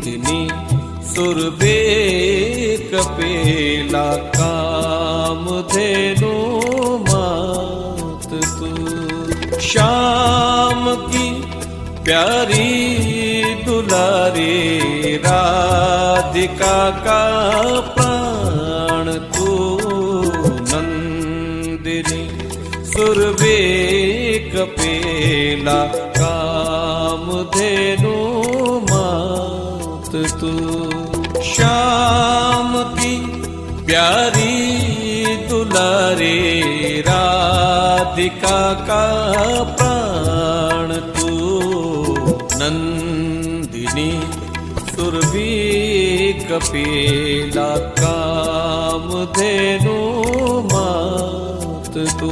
नंदिनी सुरभि कपिला कामधेनु मात तू। श्याम की प्यारी दुलारी राधिका का प्राण तू। नंदिनी सुरभि कपिला कामधेनु मात तू। श्याम की प्यारी दुलारी राधिका का प्राण तू। नंदिनी सुरभि कपिला कामधेनु मात तू।